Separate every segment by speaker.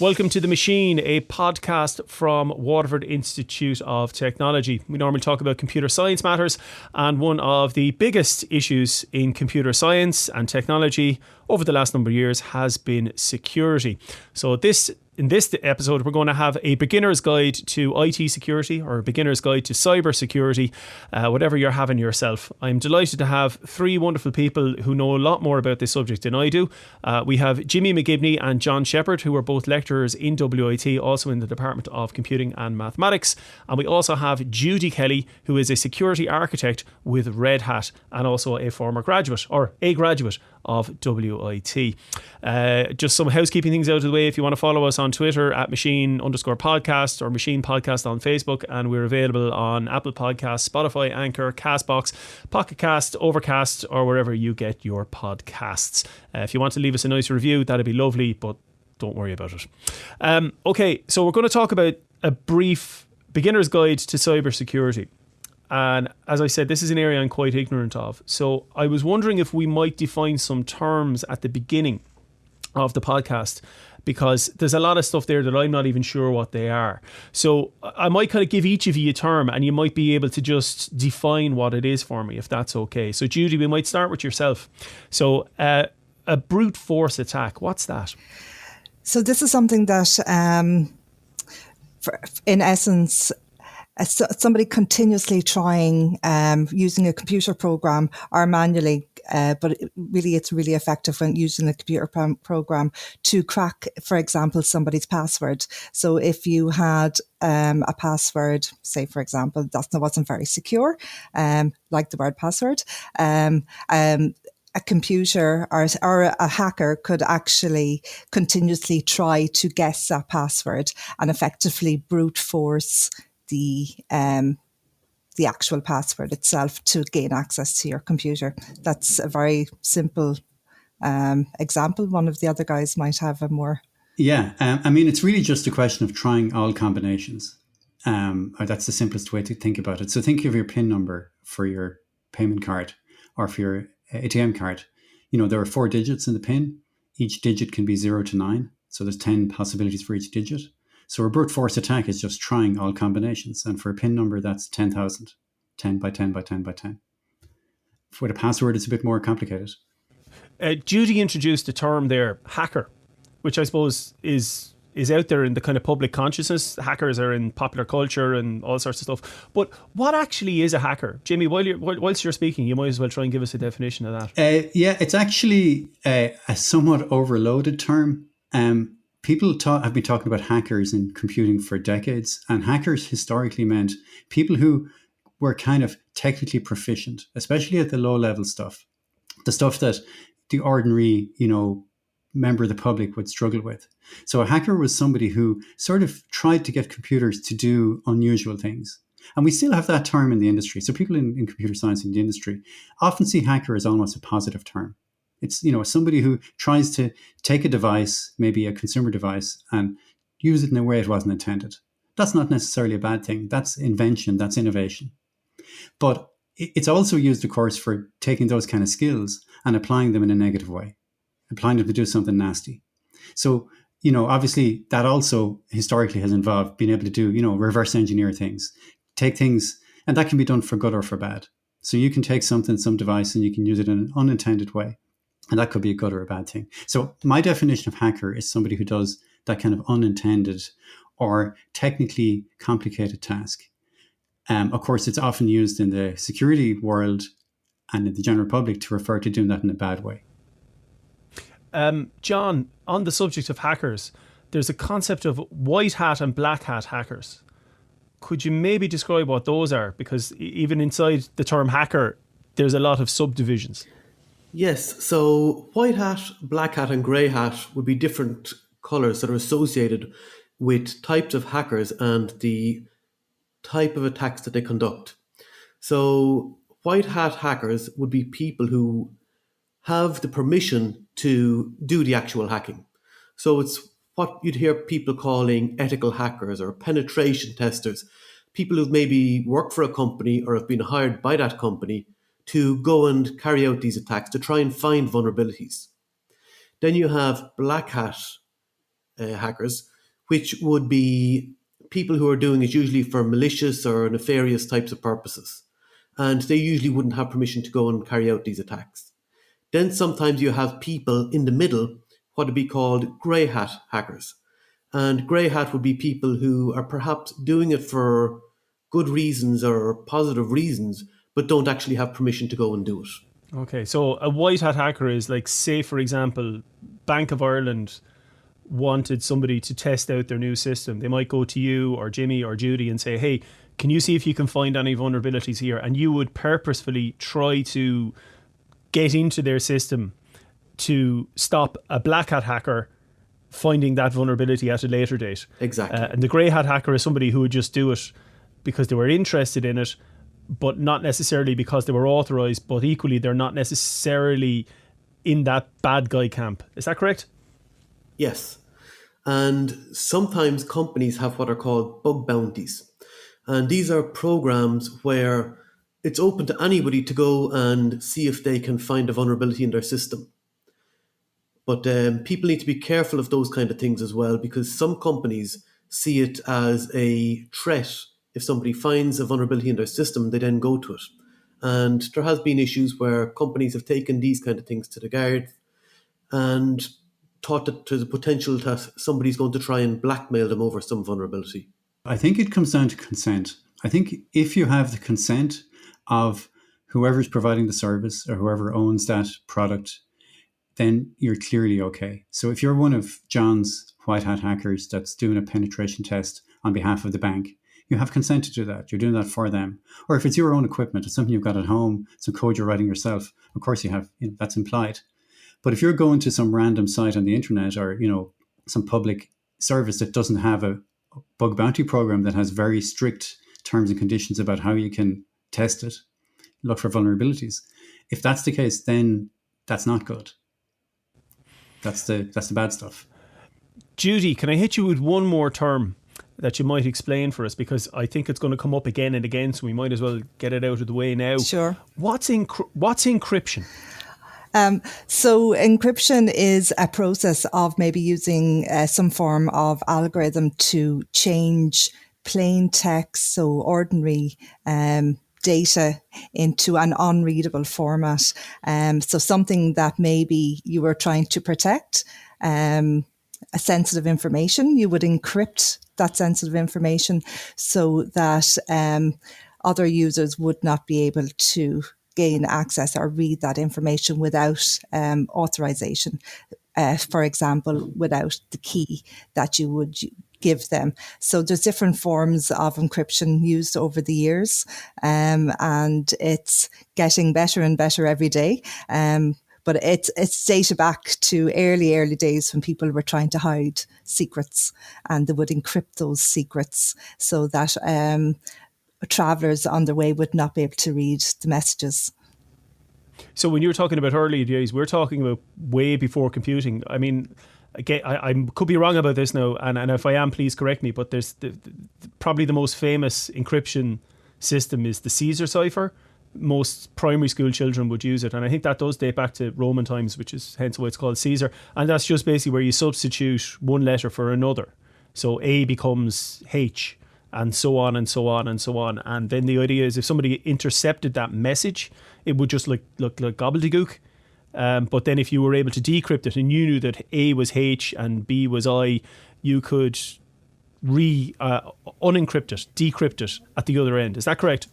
Speaker 1: Welcome to The Machine, a podcast from Waterford Institute of Technology. We normally talk about computer science matters, and one of the biggest issues in computer science and technology over the last number of years has been security. So in this episode, we're going to have a beginner's guide to IT security, or a beginner's guide to cybersecurity, whatever you're having yourself. I'm delighted to have three wonderful people who know a lot more about this subject than I do. We have Jimmy McGibney and John Shepherd, who are both lecturers in WIT, also in the Department of Computing and Mathematics. And we also have Judy Kelly, who is a security architect with Red Hat and also a former graduate, or a graduate of WIT. Just some housekeeping things out of the way. If you want to follow us on Twitter at machine_podcast or machine podcast on Facebook, and we're available on Apple Podcasts, Spotify, Anchor, Castbox, Pocket Cast, Overcast, or wherever you get your podcasts. If you want to leave us a nice review, that'd be lovely, but don't worry about it. Okay, so we're going to talk about a brief beginner's guide to cybersecurity. And as I said, this is an area I'm quite ignorant of. So I was wondering if we might define some terms at the beginning of the podcast, because there's a lot of stuff there that I'm not even sure what they are. So I might kind of give each of you a term, and you might be able to just define what it is for me, if that's okay. So Judy, we might start with yourself. So a brute force attack, what's that?
Speaker 2: So this is something that, in essence, somebody continuously trying using a computer program or manually, but it's really effective when using a computer program to crack, for example, somebody's password. So if you had a password, say, for example, that wasn't very secure, like the word password, a computer or a hacker could actually continuously try to guess that password and effectively brute force the actual password itself to gain access to your computer. That's a very simple example. One of the other guys might have a more...
Speaker 3: Yeah, I mean, it's really just a question of trying all combinations. Or that's the simplest way to think about it. So think of your PIN number for your payment card or for your ATM card. You know, there are 4 digits in the PIN. Each digit can be 0 to 9. So there's 10 possibilities for each digit. So a brute force attack is just trying all combinations. And for a PIN number, that's 10,000. 10 by 10 by 10 by 10. For the password, it's a bit more complicated.
Speaker 1: Judy introduced the term there, hacker, which I suppose is out there in the kind of public consciousness. Hackers are in popular culture and all sorts of stuff. But what actually is a hacker? Jimmy, whilst you're speaking, you might as well try and give us a definition of that.
Speaker 3: Yeah, it's actually a somewhat overloaded term. People have been talking about hackers in computing for decades, and hackers historically meant people who were kind of technically proficient, especially at the low-level stuff, the stuff that the ordinary, member of the public would struggle with. So a hacker was somebody who sort of tried to get computers to do unusual things. And we still have that term in the industry. So people in computer science in the industry often see hacker as almost a positive term. It's, somebody who tries to take a device, maybe a consumer device, and use it in a way it wasn't intended. That's not necessarily a bad thing. That's invention, that's innovation. But it's also used, of course, for taking those kind of skills and applying them in a negative way, applying them to do something nasty. So, obviously that also historically has involved being able to do, reverse engineer things, take things, and that can be done for good or for bad. So you can take some device, and you can use it in an unintended way. And that could be a good or a bad thing. So my definition of hacker is somebody who does that kind of unintended or technically complicated task. Of course, it's often used in the security world and in the general public to refer to doing that in a bad way.
Speaker 1: John, on the subject of hackers, there's a concept of white hat and black hat hackers. Could you maybe describe what those are? Because even inside the term hacker, there's a lot of subdivisions.
Speaker 4: Yes, so white hat, black hat and grey hat would be different colours that are associated with types of hackers and the type of attacks that they conduct. So white hat hackers would be people who have the permission to do the actual hacking. So it's what you'd hear people calling ethical hackers or penetration testers, people who've maybe worked for a company or have been hired by that company to go and carry out these attacks to try and find vulnerabilities. Then you have black hat hackers, which would be people who are doing it usually for malicious or nefarious types of purposes. And they usually wouldn't have permission to go and carry out these attacks. Then sometimes you have people in the middle, what would be called grey hat hackers. And grey hat would be people who are perhaps doing it for good reasons or positive reasons, but don't actually have permission to go and do it.
Speaker 1: Okay, so a white hat hacker is like, say, for example, Bank of Ireland wanted somebody to test out their new system. They might go to you or Jimmy or Judy and say, hey, can you see if you can find any vulnerabilities here? And you would purposefully try to get into their system to stop a black hat hacker finding that vulnerability at a later date.
Speaker 4: Exactly.
Speaker 1: And the grey hat hacker is somebody who would just do it because they were interested in it, but not necessarily because they were authorized, but equally they're not necessarily in that bad guy camp. Is that correct?
Speaker 4: Yes. And sometimes companies have what are called bug bounties. And these are programs where it's open to anybody to go and see if they can find a vulnerability in their system. But people need to be careful of those kind of things as well, because some companies see it as a threat. If somebody finds a vulnerability in their system, they then go to it. And there has been issues where companies have taken these kind of things to the guard and thought that there's a potential that somebody's going to try and blackmail them over some vulnerability.
Speaker 3: I think it comes down to consent. I think if you have the consent of whoever's providing the service or whoever owns that product, then you're clearly okay. So if you're one of John's white hat hackers that's doing a penetration test on behalf of the bank, you have consent to do that. You're doing that for them. Or if it's your own equipment, it's something you've got at home, some code you're writing yourself, of course you have, that's implied. But if you're going to some random site on the internet or, some public service that doesn't have a bug bounty program that has very strict terms and conditions about how you can test it, look for vulnerabilities. If that's the case, then that's not good. That's the bad stuff.
Speaker 1: Judy, can I hit you with one more term that you might explain for us? Because I think it's going to come up again and again, so we might as well get it out of the way now.
Speaker 2: Sure.
Speaker 1: What's encryption?
Speaker 2: So encryption is a process of maybe using some form of algorithm to change plain text, so ordinary data, into an unreadable format. So something that maybe you were trying to protect, a sensitive information, you would encrypt that sensitive information so that other users would not be able to gain access or read that information without authorization. For example, without the key that you would give them. So there's different forms of encryption used over the years, and it's getting better and better every day. But it's dated back to early days when people were trying to hide secrets, and they would encrypt those secrets so that travellers on their way would not be able to read the messages.
Speaker 1: So when you were talking about early days, we're talking about way before computing. I mean, again, I could be wrong about this now, and if I am, please correct me, but there's probably the most famous encryption system is the Caesar cipher. Most primary school children would use it, and I think that does date back to Roman times, which is hence why it's called Caesar. And that's just basically where you substitute one letter for another. So A becomes H, and so on and so on and so on. And then the idea is if somebody intercepted that message, it would just look like gobbledygook. But then if you were able to decrypt it and you knew that A was H and B was I, you could unencrypt it, decrypt it at the other end. Is that correct?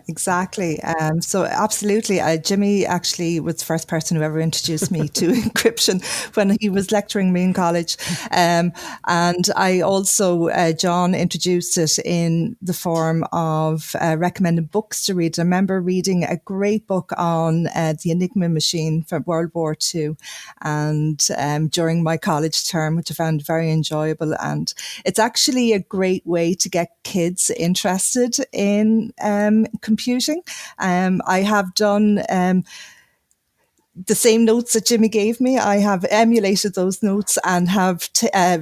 Speaker 2: Exactly. So absolutely. Jimmy actually was the first person who ever introduced me to encryption when he was lecturing me in college. And I also, John introduced it in the form of recommended books to read. I remember reading a great book on the Enigma machine from World War II, and during my college term, which I found very enjoyable. And it's actually a great way to get kids interested in computing. I have done the same notes that Jimmy gave me. I have emulated those notes and have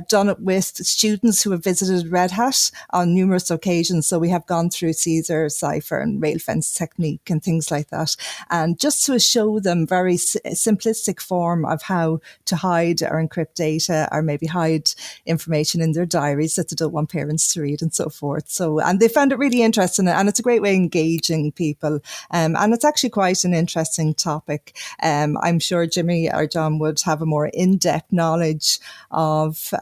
Speaker 2: done it with students who have visited Red Hat on numerous occasions. So we have gone through Caesar, Cypher and Railfence technique and things like that. And just to show them very simplistic form of how to hide or encrypt data or maybe hide information in their diaries that they don't want parents to read and so forth. So, and they found it really interesting, and it's a great way of engaging people. And it's actually quite an interesting topic. I'm sure Jimmy or John would have a more in-depth knowledge of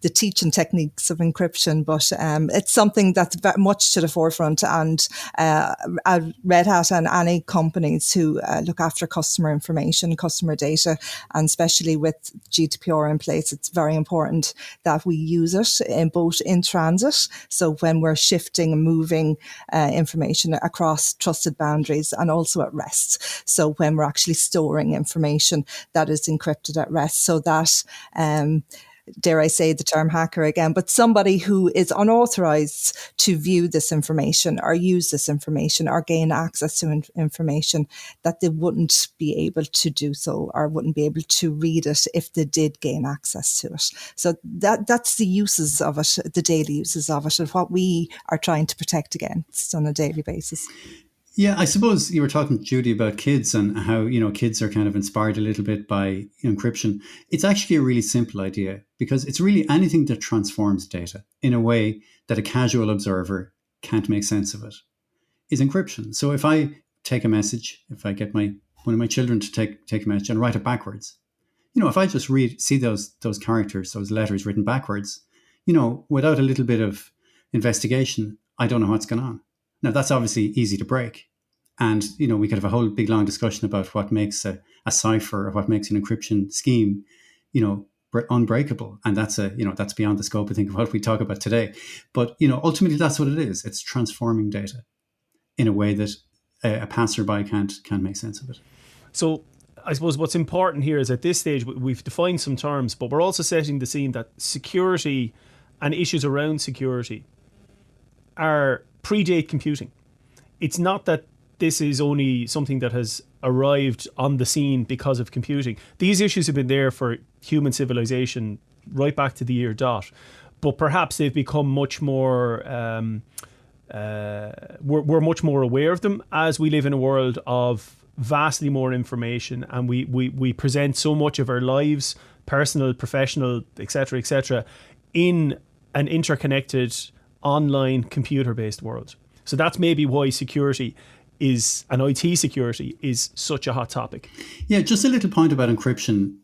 Speaker 2: the teaching techniques of encryption, but it's something that's very much to the forefront. And at Red Hat and any companies who look after customer information, customer data, and especially with GDPR in place, it's very important that we use it in both in transit, so when we're shifting and moving information across trusted boundaries, and also at rest, so when we're actually storing information that is encrypted at rest, so that dare I say the term hacker again, but somebody who is unauthorized to view this information or use this information or gain access to information, that they wouldn't be able to do so or wouldn't be able to read it if they did gain access to it. So that's the uses of it, the daily uses of it, and what we are trying to protect against on a daily basis.
Speaker 3: Yeah, I suppose you were talking, Judy, about kids and how, kids are kind of inspired a little bit by encryption. It's actually a really simple idea, because it's really anything that transforms data in a way that a casual observer can't make sense of it is encryption. So if I take a message, if I get one of my children to take a message and write it backwards, if I just see those characters, those letters written backwards, without a little bit of investigation, I don't know what's going on. Now, that's obviously easy to break. And, we could have a whole big, long discussion about what makes a cipher or what makes an encryption scheme, unbreakable. And that's that's beyond the scope, I think, of what we talk about today. But, ultimately, that's what it is. It's transforming data in a way that a passerby can't make sense of it.
Speaker 1: So I suppose what's important here is at this stage, we've defined some terms, but we're also setting the scene that security and issues around security predate computing. It's not that this is only something that has arrived on the scene because of computing. These issues have been there for human civilization right back to the year dot, but perhaps they've become much more we're much more aware of them as we live in a world of vastly more information, and we present so much of our lives, personal, professional, etc., in an interconnected online computer-based world. So that's maybe why security and IT security is such a hot topic.
Speaker 3: Yeah, just a little point about encryption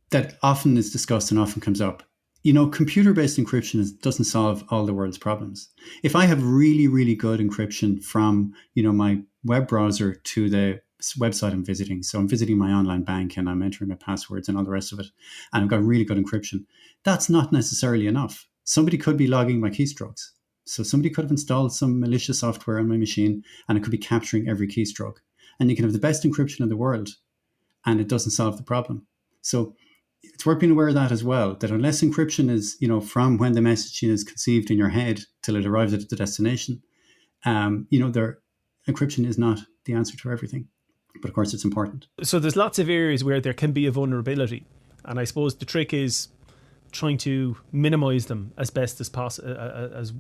Speaker 3: that often is discussed and often comes up. Computer-based encryption doesn't solve all the world's problems. If I have really, really good encryption from, my web browser to the website I'm visiting, so I'm visiting my online bank and I'm entering my passwords and all the rest of it, and I've got really good encryption, that's not necessarily enough. Somebody could be logging my keystrokes. So somebody could have installed some malicious software on my machine and it could be capturing every keystroke. And you can have the best encryption in the world and it doesn't solve the problem. So it's worth being aware of that as well, that unless encryption is, from when the messaging is conceived in your head till it arrives at the destination, encryption is not the answer to everything. But of course, it's important.
Speaker 1: So there's lots of areas where there can be a vulnerability. And I suppose the trick is trying to minimize them as best as possible, as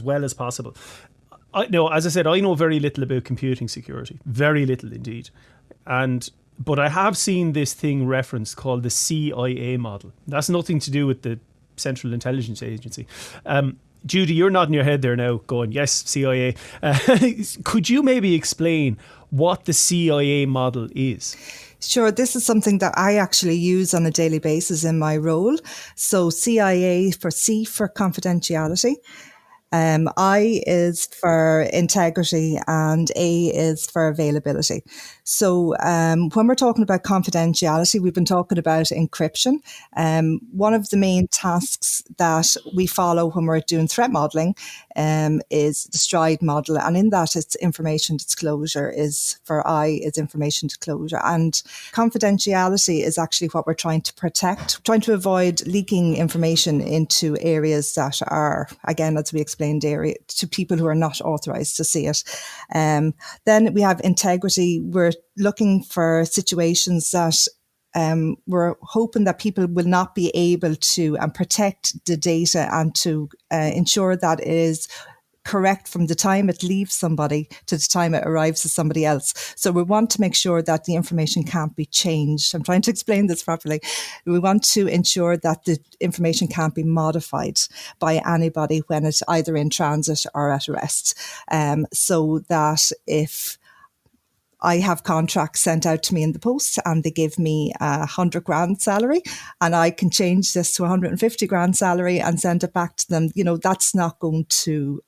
Speaker 1: well as possible. As I said, I know very little about computing security, very little indeed. But I have seen this thing referenced called the CIA model. That's nothing to do with the Central Intelligence Agency. Judy, you're nodding your head there now going, yes, CIA. Could you maybe explain what the CIA model is?
Speaker 2: Sure. This is something that I actually use on a daily basis in my role. So CIA for C for confidentiality. I is for integrity and A is for availability. So when we're talking about confidentiality, we've been talking about encryption. One of the main tasks that we follow when we're doing threat modeling is the STRIDE model. And in that, it's information disclosure is information disclosure. And confidentiality is actually what we're trying to protect, trying to avoid leaking information into areas that are, again, as we explained unexplained area to people who are not authorized to see it. Then we have integrity. We're looking for situations that we're hoping that people will not be able to protect the data and to ensure that it is correct from the time it leaves somebody to the time it arrives to somebody else. So we want to make sure that the information can't be changed. I'm trying to explain this properly. We want to ensure that the information can't be modified by anybody when it's either in transit or at rest. So that if I have contracts sent out to me in the post and they give me $100,000 salary and I can change this to $150,000 salary and send it back to them. That's not going to,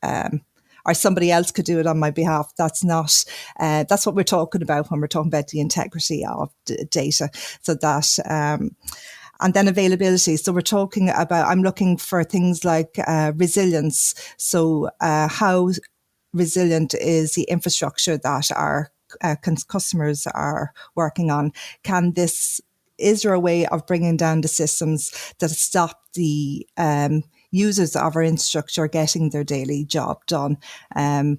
Speaker 2: or somebody else could do it on my behalf. That's not, that's what we're talking about when we're talking about the integrity of data. So that, and then availability. So we're talking about, I'm looking for things like resilience. So how resilient is the infrastructure that our customers are working on? Is there a way of bringing down the systems that stop the users of our infrastructure getting their daily job done? And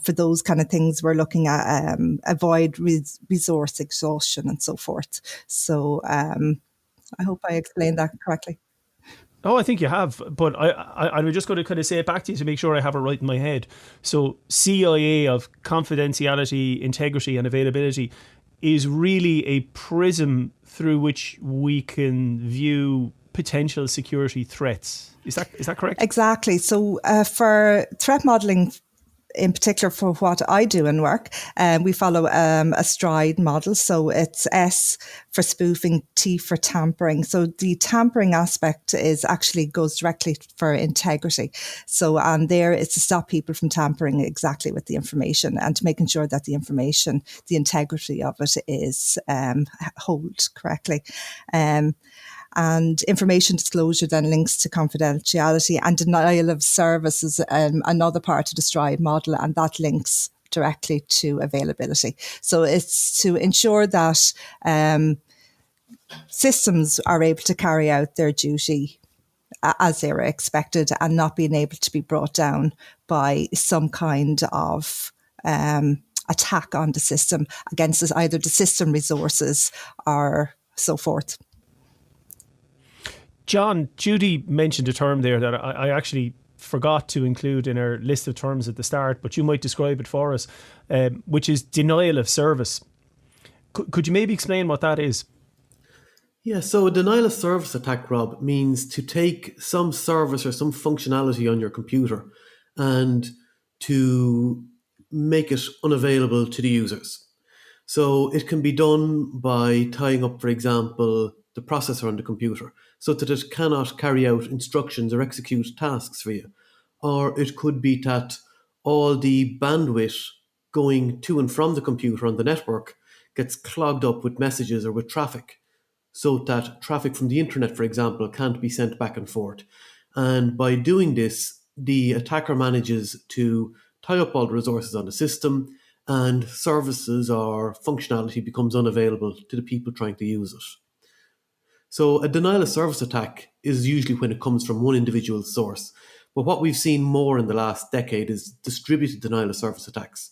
Speaker 2: for those kind of things, we're looking at avoid resource exhaustion and so forth. So I hope I explained that correctly.
Speaker 1: Oh, I think you have, but I'm just going to kind of say it back to you to make sure I have it right in my head. So CIA of confidentiality, integrity and availability is really a prism through which we can view potential security threats. Is that correct?
Speaker 2: Exactly. So for threat modeling, in particular for what I do in work, we follow a STRIDE model. So it's S for spoofing, T for tampering. So the tampering aspect goes directly for integrity. So and there is to stop people from tampering exactly with the information and to making sure that the information, the integrity of it is held correctly. And information disclosure then links to confidentiality, and denial of service is another part of the STRIDE model, and that links directly to availability. So it's to ensure that systems are able to carry out their duty as they were expected and not being able to be brought down by some kind of attack on the system against either the system resources or so forth.
Speaker 1: John, Judy mentioned a term there that I actually forgot to include in our list of terms at the start, but you might describe it for us, which is denial of service. Could you maybe explain what that is?
Speaker 4: Yeah, so a denial of service attack, Rob, means to take some service or some functionality on your computer and to make it unavailable to the users. So it can be done by tying up, for example, the processor on the computer so that it cannot carry out instructions or execute tasks for you. Or it could be that all the bandwidth going to and from the computer on the network gets clogged up with messages or with traffic, so that traffic from the internet, for example, can't be sent back and forth. And by doing this, the attacker manages to tie up all the resources on the system, and services or functionality becomes unavailable to the people trying to use it. So a denial of service attack is usually when it comes from one individual source. But what we've seen more in the last decade is distributed denial of service attacks.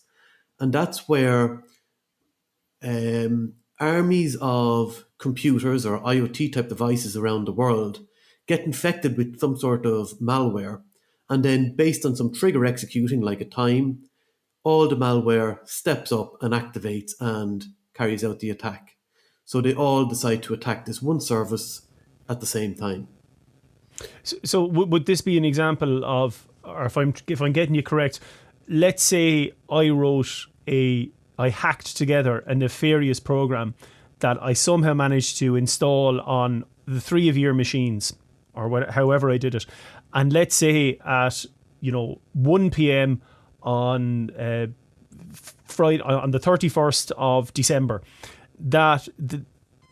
Speaker 4: And that's where armies of computers or IoT type devices around the world get infected with some sort of malware. And then based on some trigger executing like a time, all the malware steps up and activates and carries out the attack. So they all decide to attack this one service at the same time.
Speaker 1: So would this be an example of, or if I'm getting you correct, let's say I hacked together a nefarious program that I somehow managed to install on the three of your machines, or however I did it, and let's say at 1 p.m. on Friday, on the 31st of December, that the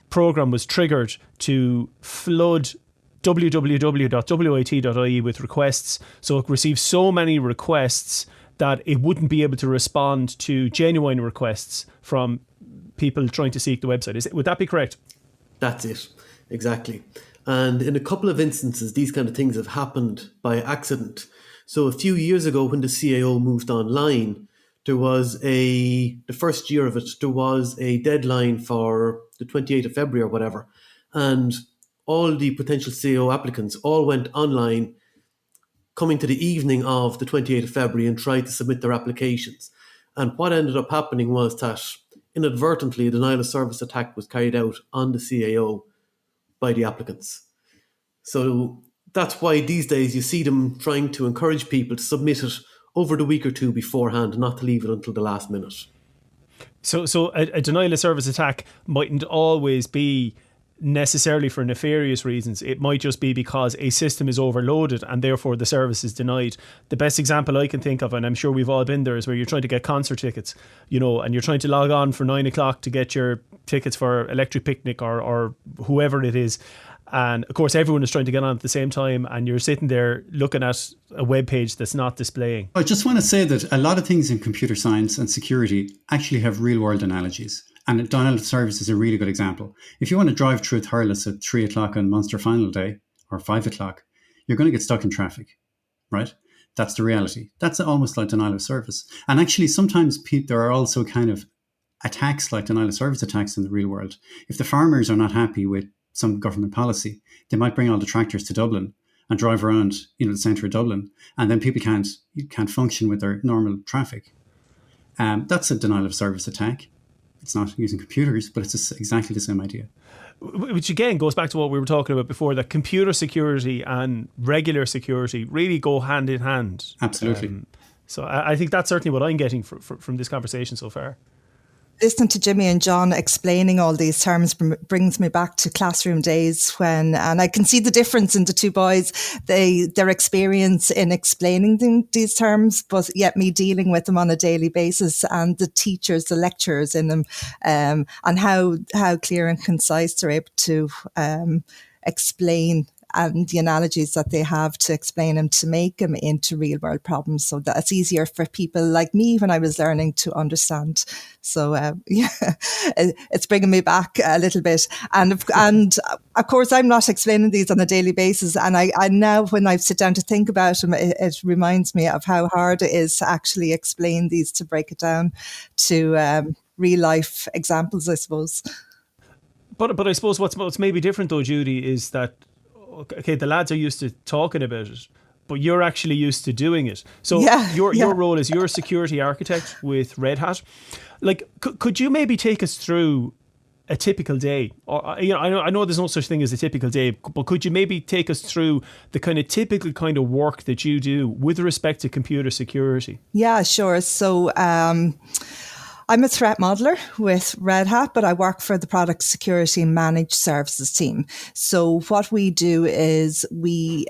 Speaker 1: program was triggered to flood www.wit.ie with requests. So it received so many requests that it wouldn't be able to respond to genuine requests from people trying to seek the website. Would that be correct?
Speaker 4: That's it, exactly. And in a couple of instances, these kind of things have happened by accident. So a few years ago, when the CAO moved online, the first year of it, there was a deadline for the 28th of February or whatever. And all the potential CAO applicants all went online coming to the evening of the 28th of February and tried to submit their applications. And what ended up happening was that inadvertently a denial of service attack was carried out on the CAO by the applicants. So that's why these days you see them trying to encourage people to submit it over the week or two beforehand, not to leave it until the last minute.
Speaker 1: So a denial of service attack mightn't always be necessarily for nefarious reasons. It might just be because a system is overloaded and therefore the service is denied. The best example I can think of, and I'm sure we've all been there, is where you're trying to get concert tickets, and you're trying to log on for 9 o'clock to get your tickets for Electric Picnic or whoever it is. And of course, everyone is trying to get on at the same time, and you're sitting there looking at a web page that's not displaying.
Speaker 3: I just want to say that a lot of things in computer science and security actually have real world analogies. And denial of service is a really good example. If you want to drive through Thurles at 3 o'clock on Munster final day or 5 o'clock, you're going to get stuck in traffic, right? That's the reality. That's almost like denial of service. And actually, sometimes there are also kind of attacks like denial of service attacks in the real world. If the farmers are not happy with some government policy, they might bring all the tractors to Dublin and drive around, the centre of Dublin, and then people can't function with their normal traffic. That's a denial of service attack. It's not using computers, but it's exactly the same idea.
Speaker 1: Which again goes back to what we were talking about before, that computer security and regular security really go hand in hand.
Speaker 3: Absolutely.
Speaker 1: So I think that's certainly what I'm getting from this conversation so far.
Speaker 2: Listening to Jimmy and John explaining all these terms brings me back to classroom days and I can see the difference in the two boys, their experience in explaining these terms, but yet me dealing with them on a daily basis, and the teachers, the lecturers in them, and how clear and concise they're able to explain, and the analogies that they have to explain them, to make them into real world problems, so that it's easier for people like me when I was learning to understand. So it's bringing me back a little bit. And of course, I'm not explaining these on a daily basis. And I now, when I sit down to think about them, it reminds me of how hard it is to actually explain these, to break it down to real life examples, I suppose.
Speaker 1: But I suppose what's maybe different though, Judy, is that, okay, the lads are used to talking about it, but you're actually used to doing it. So your role is you're a security architect with Red Hat. Like, could you maybe take us through a typical day? Or I know there's no such thing as a typical day, but could you maybe take us through the kind of typical kind of work that you do with respect to computer security?
Speaker 2: Yeah, sure. So I'm a threat modeler with Red Hat, but I work for the product security managed services team. So what we do is we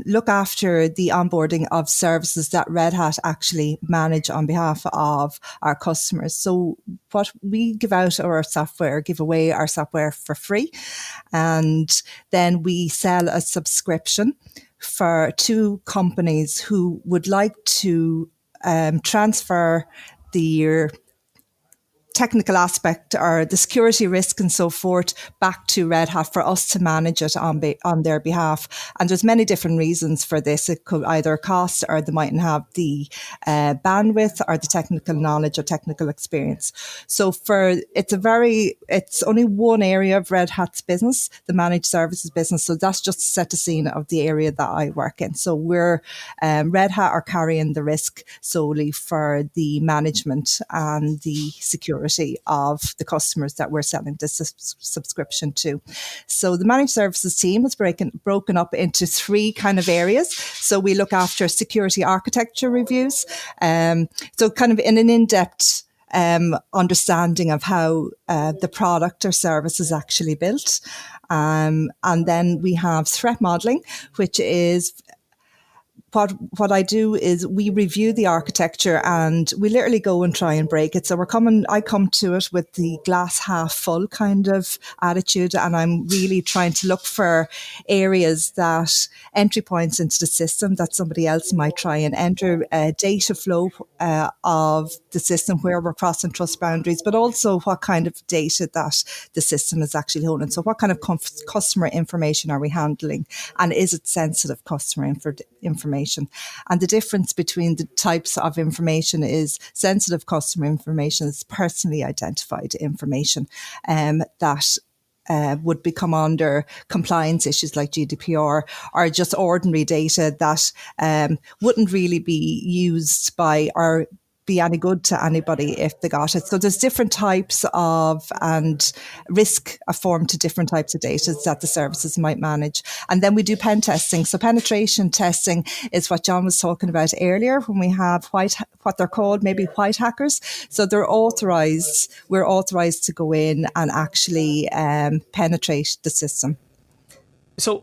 Speaker 2: look after the onboarding of services that Red Hat actually manage on behalf of our customers. So what we give away our software for free. And then we sell a subscription for two companies who would like to transfer their technical aspect or the security risk and so forth back to Red Hat for us to manage it on their behalf. And there's many different reasons for this. It could either cost, or they mightn't have the bandwidth or the technical knowledge or technical experience. So it's only one area of Red Hat's business, the managed services business. So that's just to set the scene of the area that I work in. So we're Red Hat are carrying the risk solely for the management and the security of the customers that we're selling this subscription to. So the managed services team is broken up into three kind of areas. So we look after security architecture reviews. So kind of in an in-depth understanding of how the product or service is actually built. And then we have threat modeling, which is what I do is we review the architecture and we literally go and try and break it. So I come to it with the glass half full kind of attitude, and I'm really trying to look for areas that entry points into the system that somebody else might try and enter, data flow of the system where we're crossing trust boundaries, but also what kind of data that the system is actually holding. So what kind of customer information are we handling, and is it sensitive customer information? information. And the difference between the types of information is sensitive customer information is personally identified information that would become under compliance issues like GDPR, or just ordinary data that wouldn't really be used by or be any good to anybody if they got it. So there's different types of, and risk are formed to different types of data that the services might manage. And then we do pen testing. So penetration testing is what John was talking about earlier, when we have what they're called maybe white hackers. So we're authorized to go in and actually penetrate the system.
Speaker 1: So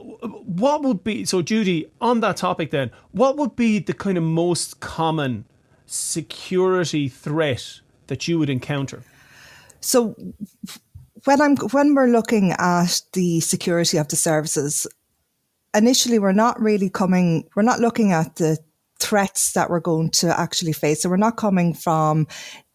Speaker 1: what would be, so Judy, on that topic then, what would be the kind of most common security threat that you would encounter?
Speaker 2: So when we're looking at the security of the services, initially we're not looking at the threats that we're going to actually face. So we're not coming from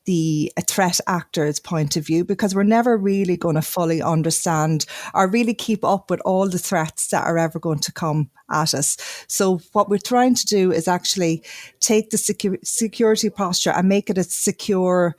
Speaker 2: the threat actor's point of view, because we're never really going to fully understand or really keep up with all the threats that are ever going to come at us. So what we're trying to do is actually take the security posture and make it as secure,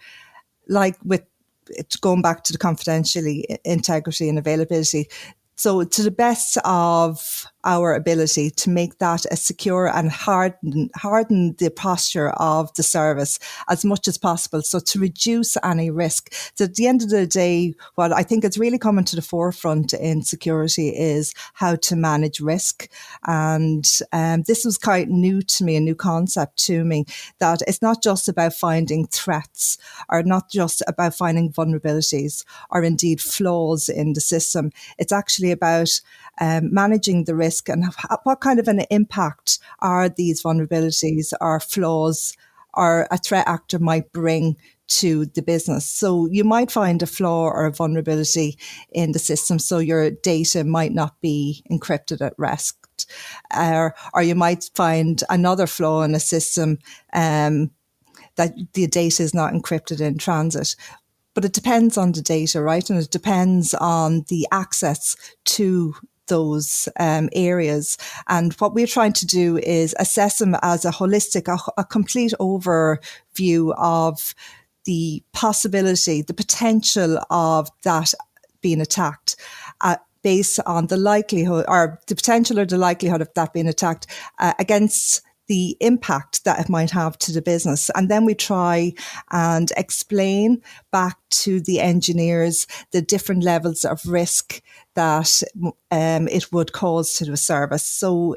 Speaker 2: like with it going back to the confidentiality, integrity and availability. So to the best of our ability to make that as secure and harden the posture of the service as much as possible. So to reduce any risk. So at the end of the day, what I think is really coming to the forefront in security is how to manage risk. And this was quite new to me, a new concept to me, that it's not just about finding threats or not just about finding vulnerabilities or indeed flaws in the system. It's actually about managing the risk and what kind of an impact are these vulnerabilities or flaws or a threat actor might bring to the business. So you might find a flaw or a vulnerability in the system, so your data might not be encrypted at rest. Or you might find another flaw in a system that the data is not encrypted in transit. But it depends on the data, right? And it depends on the access to those areas. And what we're trying to do is assess them as a holistic, a complete overview of the possibility, the potential of that being attacked, based on the likelihood or the potential or the likelihood of that being attacked against the impact that it might have to the business. And then we try and explain back to the engineers the different levels of risk that it would cause to the service. So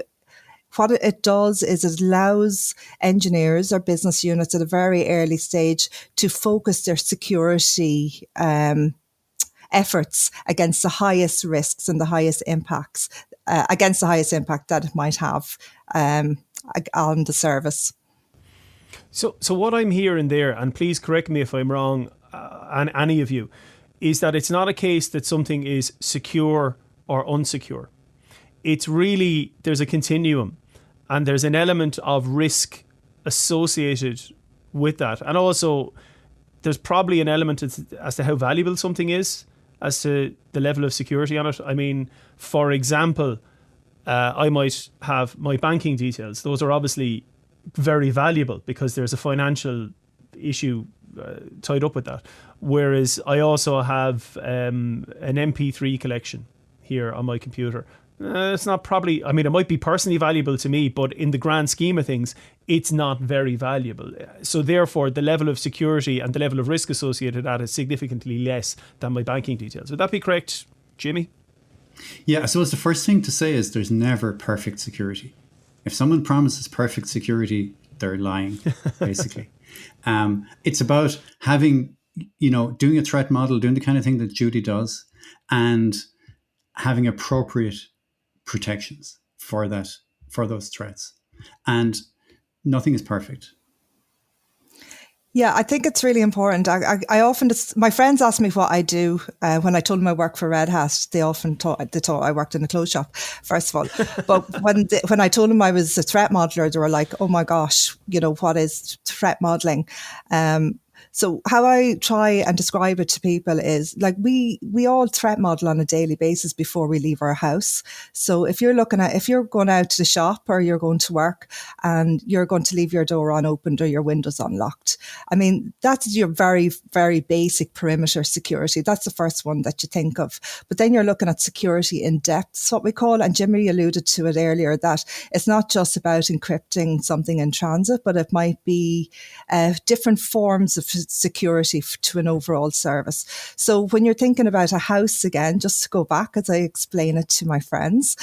Speaker 2: what it does is it allows engineers or business units at a very early stage to focus their security efforts against the highest risks and the highest impacts, against the highest impact that it might have on the service.
Speaker 1: So what I'm hearing there, and please correct me if I'm wrong, and any of you, is that it's not a case that something is secure or unsecure. It's really, there's a continuum and there's an element of risk associated with that. And also there's probably an element as to how valuable something is, as to the level of security on it. I mean, for example, I might have my banking details. Those are obviously very valuable because there's a financial issue tied up with that. Whereas I also have an MP3 collection here on my computer. It's not probably, I mean, it might be personally valuable to me, but in the grand scheme of things, it's not very valuable. So therefore, the level of security and the level of risk associated with that is significantly less than my banking details. Would that be correct, Jimmy?
Speaker 3: Yeah, I suppose the first thing to say is there's never perfect security. If someone promises perfect security, they're lying, basically. It's about having, doing a threat model, doing the kind of thing that Judy does, and having appropriate protections for those threats. And nothing is perfect.
Speaker 2: Yeah, I think it's really important. I often, my friends ask me what I do. When I told them I work for Red Hat, they thought I worked in a clothes shop, first of all. But when I told them I was a threat modeler, they were like, oh my gosh, what is threat modeling? So how I try and describe it to people is like we all threat model on a daily basis before we leave our house. So if you're going out to the shop or you're going to work and you're going to leave your door unopened or your windows unlocked, I mean, that's your very, very basic perimeter security. That's the first one that you think of. But then you're looking at security in depth, what we call, and Jimmy alluded to it earlier, that it's not just about encrypting something in transit, but it might be different forms of security to an overall service. So when you're thinking about a house again, just to go back as I explain it to my friends.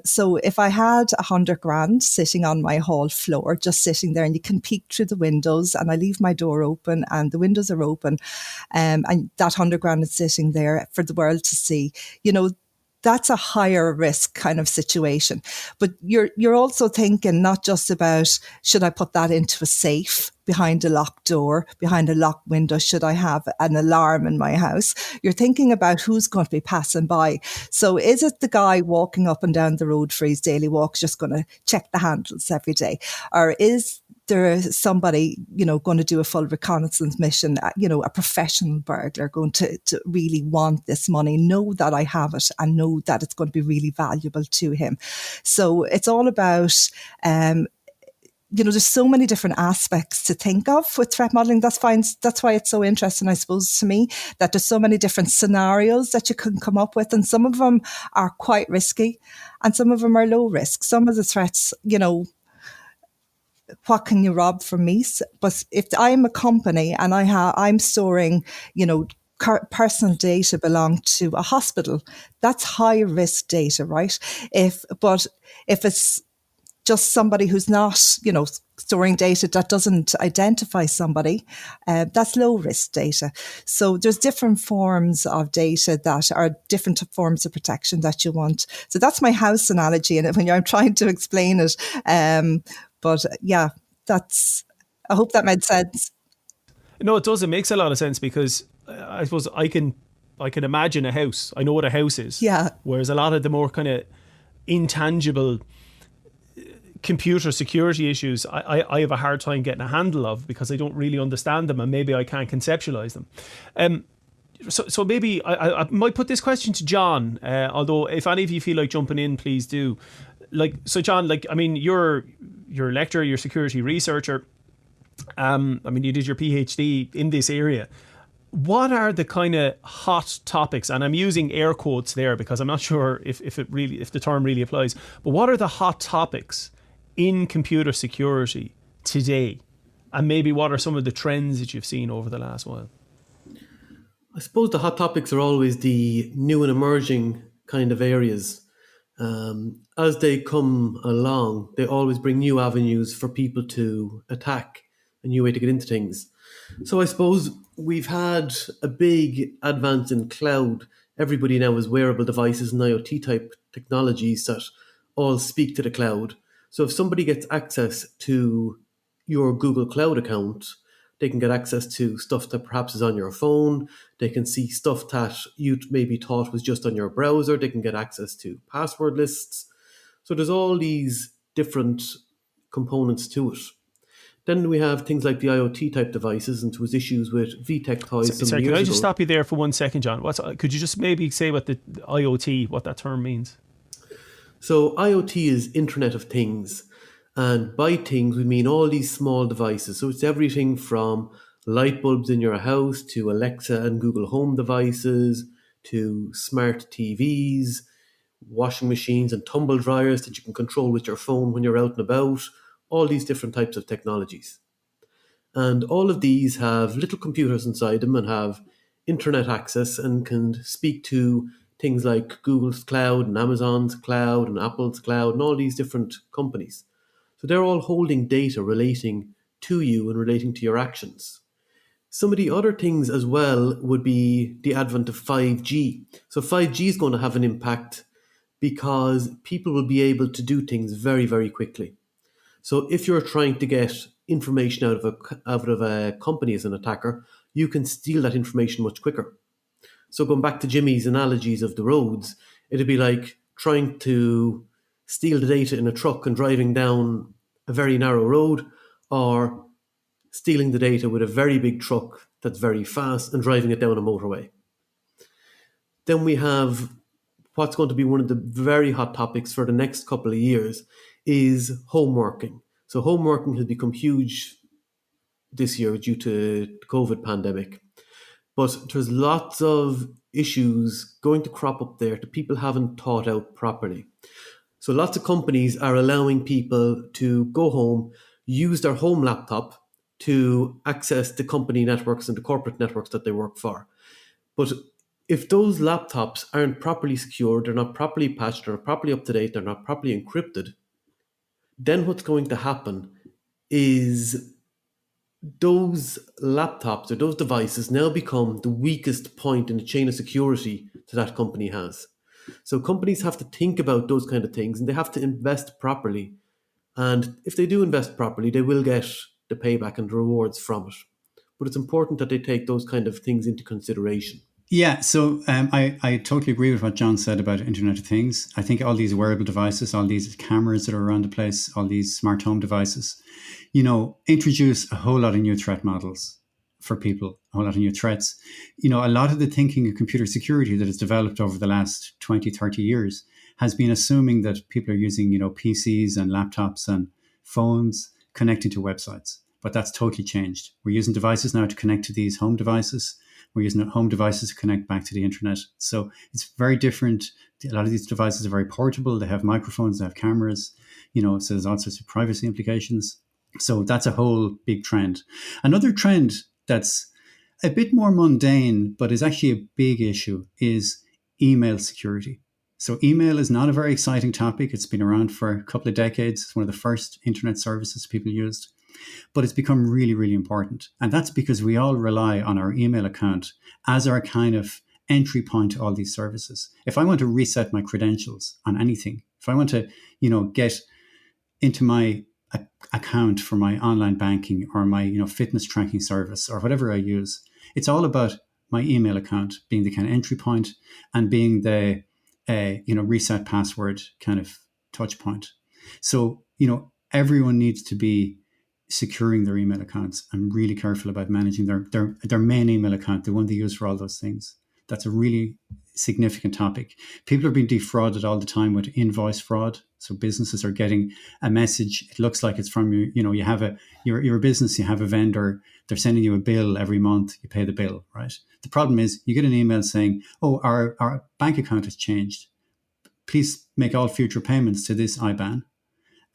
Speaker 2: So if I had 100 grand sitting on my hall floor, just sitting there, and you can peek through the windows, and I leave my door open and the windows are open, and that 100 grand is sitting there for the world to see, that's a higher risk kind of situation. But you're also thinking not just about, should I put that into a safe behind a locked door, behind a locked window? Should I have an alarm in my house? You're thinking about who's going to be passing by. So is it the guy walking up and down the road for his daily walk just going to check the handles every day? Or is there somebody, going to do a full reconnaissance mission, a professional burglar going to really want this money, know that I have it and know that it's going to be really valuable to him. So it's all about, there's so many different aspects to think of with threat modeling. That's why it's so interesting, I suppose, to me, that there's so many different scenarios that you can come up with. And some of them are quite risky and some of them are low risk. Some of the threats, what can you rob from me? But if I'm a company and I'm storing, personal data belong to a hospital, that's high risk data, right? If it's just somebody who's not, storing data that doesn't identify somebody, that's low risk data. So there's different forms of data that are different forms of protection that you want. So that's my house analogy, and when I'm trying to explain it. But yeah, I hope that made sense.
Speaker 1: No, it does. It makes a lot of sense because I suppose I can imagine a house. I know what a house is.
Speaker 2: Yeah.
Speaker 1: Whereas a lot of the more kind of intangible computer security issues, I have a hard time getting a handle of because I don't really understand them and maybe I can't conceptualize them. So maybe I might put this question to John, although if any of you feel like jumping in, please do. So John, you're a lecturer, you're a security researcher. You did your PhD in this area. What are the kind of hot topics? And I'm using air quotes there because I'm not sure if the term really applies. But what are the hot topics in computer security today? And maybe what are some of the trends that you've seen over the last while?
Speaker 4: I suppose the hot topics are always the new and emerging kind of areas. As they come along, they always bring new avenues for people to attack, a new way to get into things. So I suppose we've had a big advance in cloud. Everybody now has wearable devices and IoT type technologies that all speak to the cloud. So if somebody gets access to your Google Cloud account, they can get access to stuff that perhaps is on your phone. They can see stuff that you maybe thought was just on your browser. They can get access to password lists. So there's all these different components to it. Then we have things like the IoT type devices, and there was issues with VTech toys.
Speaker 1: Sorry, can I just stop you there for 1 second, John? Could you just maybe say what the IoT, what that term means?
Speaker 4: So IoT is Internet of Things. And by things, we mean all these small devices. So it's everything from light bulbs in your house to Alexa and Google Home devices to smart TVs, washing machines and tumble dryers that you can control with your phone when you're out and about, all these different types of technologies. And all of these have little computers inside them and have internet access and can speak to things like Google's cloud and Amazon's cloud and Apple's cloud and all these different companies. So they're all holding data relating to you and relating to your actions. Some of the other things as well would be the advent of 5G. So 5G is going to have an impact because people will be able to do things very, very quickly. So if you're trying to get information out of a company as an attacker, you can steal that information much quicker. So going back to Jimmy's analogies of the roads, it'd be like trying to steal the data in a truck and driving down a very narrow road, or stealing the data with a very big truck that's very fast and driving it down a motorway. Then we have what's going to be one of the very hot topics for the next couple of years is home working. So home working has become huge this year due to the COVID pandemic. But there's lots of issues going to crop up there that people haven't thought out properly. So lots of companies are allowing people to go home, use their home laptop to access the company networks and the corporate networks that they work for. But if those laptops aren't properly secured, they're not properly patched, they're not properly up to date, they're not properly encrypted, then what's going to happen is those laptops or those devices now become the weakest point in the chain of security that company has. So companies have to think about those kind of things, and they have to invest properly. And if they do invest properly, they will get the payback and the rewards from it. But it's important that they take those kind of things into consideration.
Speaker 3: Yeah, so I totally agree with what John said about Internet of Things. I think all these wearable devices, all these cameras that are around the place, all these smart home devices, introduce a whole lot of new threat models for people, a whole lot of new threats. A lot of the thinking of computer security that has developed over the last 20, 30 years has been assuming that people are using, PCs and laptops and phones connecting to websites. But that's totally changed. We're using devices now to connect to these home devices. We're using home devices to connect back to the internet. So it's very different. A lot of these devices are very portable. They have microphones, they have cameras, so there's all sorts of privacy implications. So that's a whole big trend. Another trend that's a bit more mundane, but is actually a big issue, is email security. So email is not a very exciting topic. It's been around for a couple of decades. It's one of the first internet services people used. But it's become really, really important. And that's because we all rely on our email account as our kind of entry point to all these services. If I want to reset my credentials on anything, if I want to, get into my account for my online banking or my, fitness tracking service or whatever I use, it's all about my email account being the kind of entry point and being the, reset password kind of touch point. So, everyone needs to be securing their email accounts and really careful about managing their main email account, the one they use for all those things. That's a really significant topic. People are being defrauded all the time with invoice fraud. So businesses are getting a message. It looks like it's from you. You have you're a business, you have a vendor, they're sending you a bill every month, you pay the bill, right? The problem is you get an email saying, oh, our bank account has changed. Please make all future payments to this IBAN.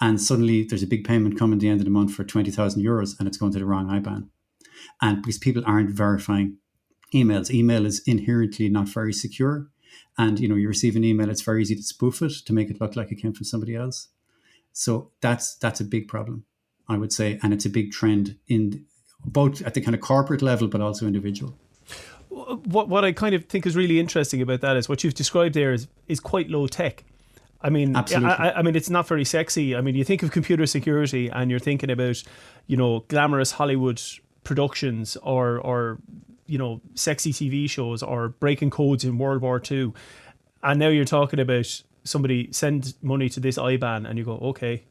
Speaker 3: And suddenly there's a big payment coming at the end of the month for 20,000 euros and it's going to the wrong IBAN. And because people aren't verifying emails, email is inherently not very secure. And, you receive an email, it's very easy to spoof it to make it look like it came from somebody else. So that's a big problem, I would say. And it's a big trend in both at the kind of corporate level, but also individual.
Speaker 1: What I kind of think is really interesting about that is what you've described there is quite low tech. I mean, I mean, it's not very sexy. I mean, you think of computer security and you're thinking about, glamorous Hollywood productions or sexy TV shows or breaking codes in World War II. And now you're talking about somebody send money to this IBAN and you go, okay.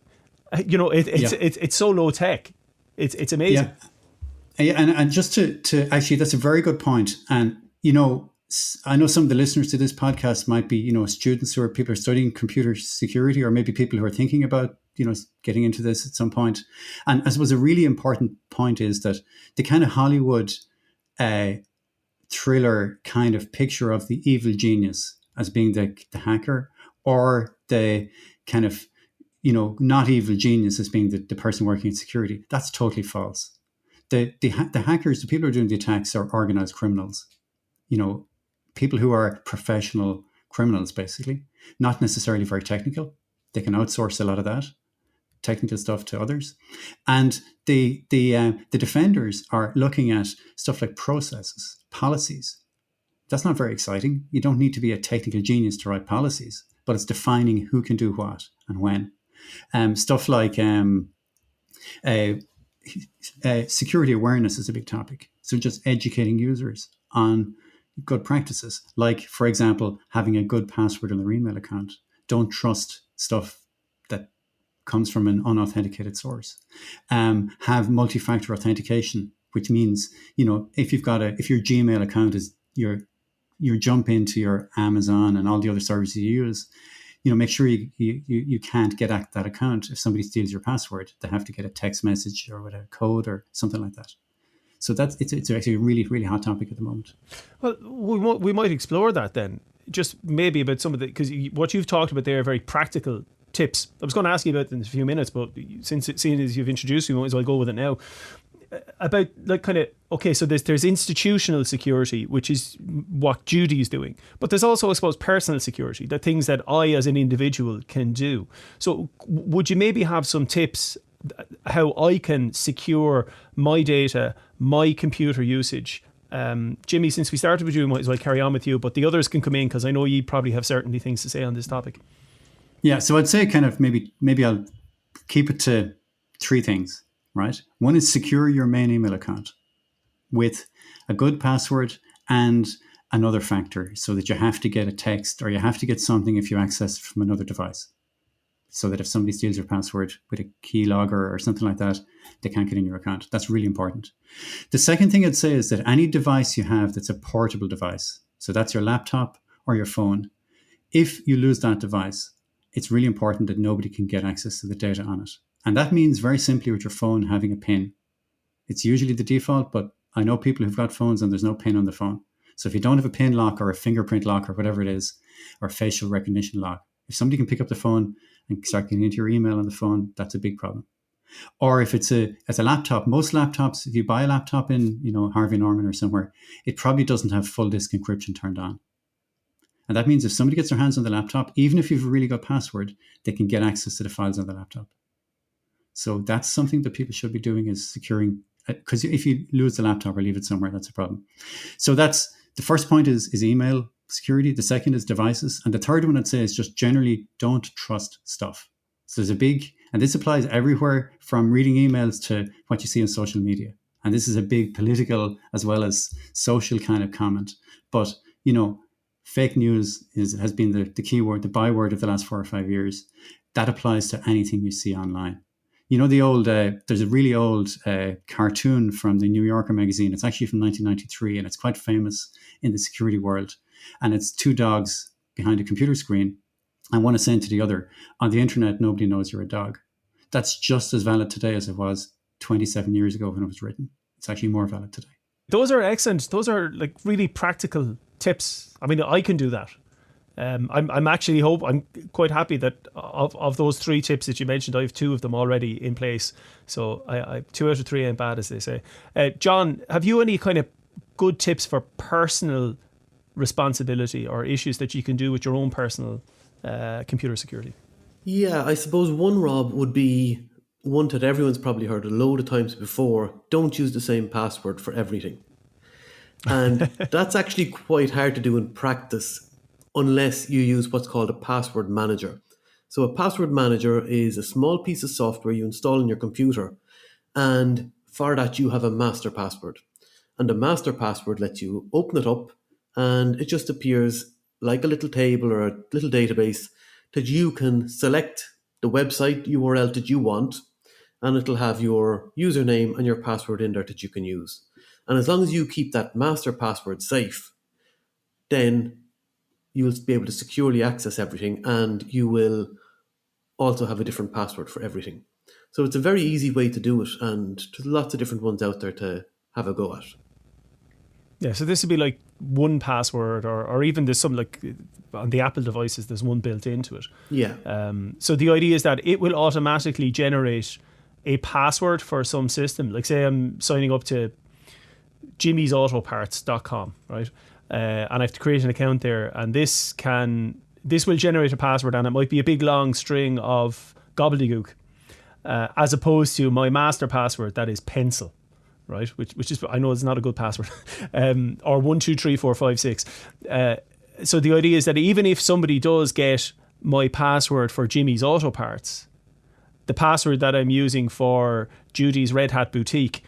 Speaker 1: It's so low tech. It's amazing.
Speaker 3: Yeah. And just to actually, that's a very good point. And, I know some of the listeners to this podcast might be, students or people who are studying computer security, or maybe people who are thinking about, getting into this at some point. And I suppose a really important point is that the kind of Hollywood thriller kind of picture of the evil genius as being the hacker, or the kind of, not evil genius as being the person working in security, that's totally false. The hackers, the people who are doing the attacks are organized criminals. People who are professional criminals, basically, not necessarily very technical. They can outsource a lot of that technical stuff to others. And the defenders are looking at stuff like processes, policies. That's not very exciting. You don't need to be a technical genius to write policies, but it's defining who can do what and when. Stuff like security awareness is a big topic. So just educating users on good practices, like, for example, having a good password on their email account. Don't trust stuff that comes from an unauthenticated source. Have multi-factor authentication, which means, if your Gmail account is you jump into your Amazon and all the other services you use, make sure you can't get at that account. If somebody steals your password, they have to get a text message or with a code or something like that. So it's actually a really, really hot topic at the moment.
Speaker 1: Well, we might explore that then, just maybe about some of the, because what you've talked about there are very practical tips. I was going to ask you about it in a few minutes, but seeing as you've introduced me, might as well go with it now. About so there's institutional security, which is what Judy is doing, but there's also, I suppose, personal security, the things that I as an individual can do. So would you maybe have some tips how I can secure my data, my computer usage? Jimmy, since we started with you, we might as well carry on with you, but the others can come in because I know you probably have certainly things to say on this topic.
Speaker 3: Yeah, so I'd say kind of maybe I'll keep it to three things, right? One is secure your main email account with a good password and another factor, so that you have to get a text or you have to get something if you access from another device, so that if somebody steals your password with a keylogger or something like that, they can't get in your account. That's really important. The second thing I'd say is that any device you have that's a portable device, so that's your laptop or your phone, if you lose that device, it's really important that nobody can get access to the data on it. And that means very simply with your phone having a PIN. It's usually the default, but I know people who've got phones and there's no PIN on the phone. So if you don't have a PIN lock or a fingerprint lock or whatever it is, or facial recognition lock, if somebody can pick up the phone and start getting into your email on the phone, that's a big problem. Or if it's a laptop, most laptops, if you buy a laptop in, Harvey Norman or somewhere, it probably doesn't have full disk encryption turned on. And that means if somebody gets their hands on the laptop, even if you've a really good password, they can get access to the files on the laptop. So that's something that people should be doing, is securing, because if you lose the laptop or leave it somewhere, that's a problem. So that's the first point is email security. The second is devices. And the third one I'd say is just generally don't trust stuff. So there's a big, and this applies everywhere from reading emails to what you see on social media. And this is a big political as well as social kind of comment. But, fake news has been the key word, the byword of the last 4 or 5 years. That applies to anything you see online. The old, there's a really old cartoon from the New Yorker magazine. It's actually from 1993, and it's quite famous in the security world. And it's two dogs behind a computer screen, and one is saying to the other, on the internet, nobody knows you're a dog. That's just as valid today as it was 27 years ago when it was written. It's actually more valid today.
Speaker 1: Those are excellent. Those are like really practical tips. I mean, I can do that. I'm quite happy that of those three tips that you mentioned, I have two of them already in place. So I 2 out of 3 ain't bad, as they say. John, have you any kind of good tips for personal responsibility or issues that you can do with your own personal computer security?
Speaker 4: Yeah, I suppose one, Rob, would be one that everyone's probably heard a load of times before. Don't use the same password for everything. And that's actually quite hard to do in practice unless you use what's called a password manager. So a password manager is a small piece of software you install in your computer, and for that you have a master password. And the master password lets you open it up, and it just appears like a little table or a little database that you can select the website URL that you want, and it'll have your username and your password in there that you can use. And as long as you keep that master password safe, then you will be able to securely access everything, and you will also have a different password for everything. So it's a very easy way to do it, and there's lots of different ones out there to have a go at.
Speaker 1: Yeah, so this would be like 1Password, or even there's some, like on the Apple devices, there's one built into it.
Speaker 4: Yeah.
Speaker 1: So the idea is that it will automatically generate a password for some system. Like say I'm signing up to jimmysautoparts.com, right? And I have to create an account there, and this will generate a password, and it might be a big long string of gobbledygook, as opposed to my master password that is pencil, right? Which is, I know it's not a good password, or 1 2 3 4 5 6. So the idea is that even if somebody does get my password for Jimmy's Auto Parts, the password that I'm using for Judy's Red Hat Boutique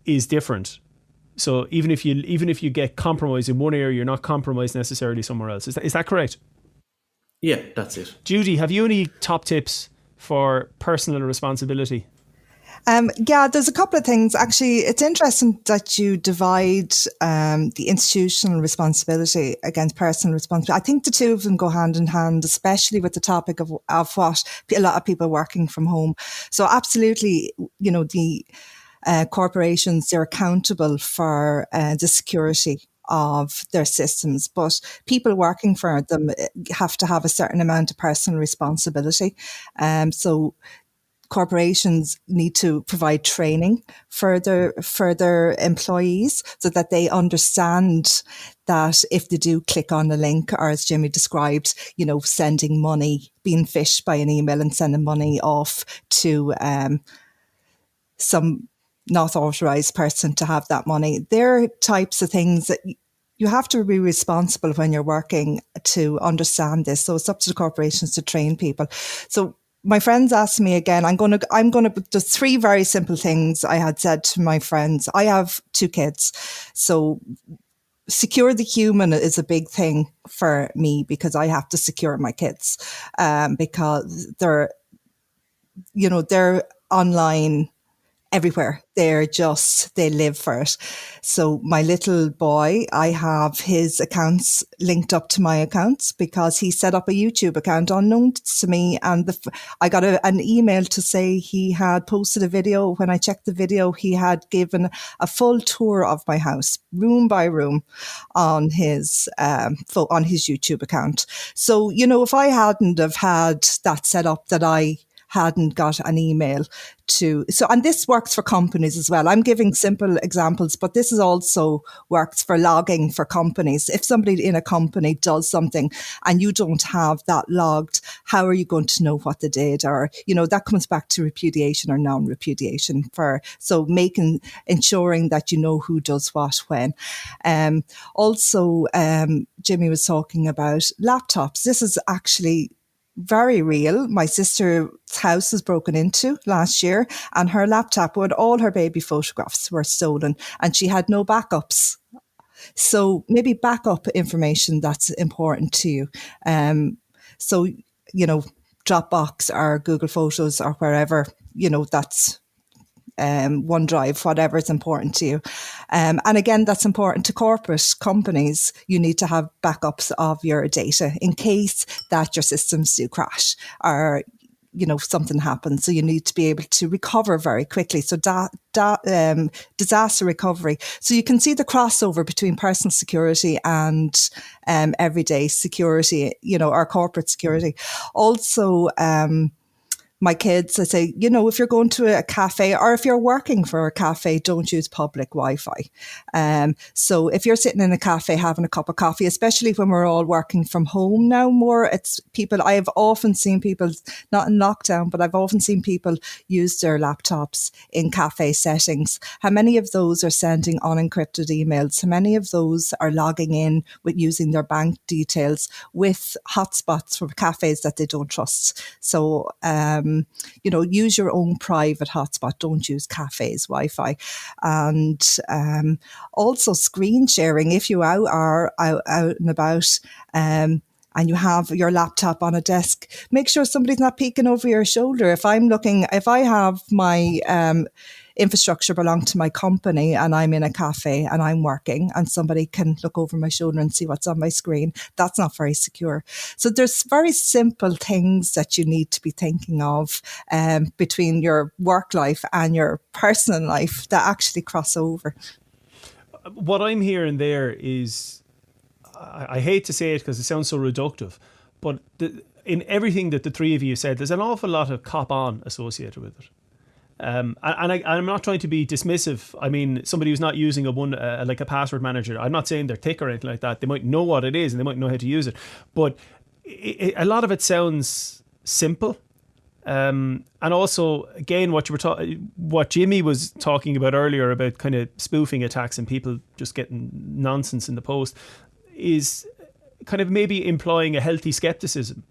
Speaker 1: is different. So even if you get compromised in one area, you're not compromised necessarily somewhere else. Is that correct?
Speaker 4: Yeah, that's it.
Speaker 1: Judy, have you any top tips for personal responsibility?
Speaker 2: Yeah, there's a couple of things. Actually, it's interesting that you divide the institutional responsibility against personal responsibility. I think the two of them go hand in hand, especially with the topic of what a lot of people working from home. So absolutely, the corporations, they're accountable for the security of their systems, but people working for them have to have a certain amount of personal responsibility. So corporations need to provide training for their employees so that they understand that if they do click on a link, or as Jimmy described, sending money, being phished by an email and sending money off to some not authorized person to have that money. They're types of things that you have to be responsible when you're working to understand this. So it's up to the corporations to train people. So my friends asked me again, I'm going to, there's three very simple things I had said to my friends. I have two kids. So secure the human is a big thing for me because I have to secure my kids, because they're online everywhere. They live for it. So my little boy, I have his accounts linked up to my accounts because he set up a YouTube account unknown to me. And I got an email to say he had posted a video. When I checked the video, he had given a full tour of my house, room by room, on his YouTube account. So, if I hadn't have had that set up, that I hadn't got an email and this works for companies as well. I'm giving simple examples, but this is also works for logging for companies. If somebody in a company does something and you don't have that logged, how are you going to know what they did? Or, that comes back to repudiation or non-repudiation ensuring that you know who does what when. Also, Jimmy was talking about laptops. This is actually very real. My sister's house was broken into last year and her laptop with all her baby photographs were stolen and she had no backups. So maybe backup information that's important to you. So, Dropbox or Google Photos or wherever, that's OneDrive, whatever is important to you. And again, that's important to corporate companies. You need to have backups of your data in case that your systems do crash or, something happens. So you need to be able to recover very quickly. So disaster recovery. So you can see the crossover between personal security and everyday security, our corporate security. Also, my kids, I say, if you're going to a cafe or if you're working for a cafe, don't use public Wi-Fi. So if you're sitting in a cafe having a cup of coffee, especially when we're all working from home now more, I have often seen people, not in lockdown, but I've often seen people use their laptops in cafe settings. How many of those are sending unencrypted emails? How many of those are logging in with using their bank details with hotspots from cafes that they don't trust? So, use your own private hotspot. Don't use cafes' Wi-Fi. And also screen sharing. If you are out and about and you have your laptop on a desk, make sure somebody's not peeking over your shoulder. If I have my infrastructure belong to my company and I'm in a cafe and I'm working and somebody can look over my shoulder and see what's on my screen, that's not very secure. So there's very simple things that you need to be thinking of between your work life and your personal life that actually cross over.
Speaker 1: What I'm hearing there is, I hate to say it because it sounds so reductive, but in everything that the three of you said, there's an awful lot of cop on associated with it. And I'm not trying to be dismissive. I mean, somebody who's not using like a password manager, I'm not saying they're thick or anything like that. They might know what it is and they might know how to use it. But a lot of it sounds simple. And also, again, what Jimmy was talking about earlier about kind of spoofing attacks and people just getting nonsense in the post is kind of maybe implying a healthy skepticism.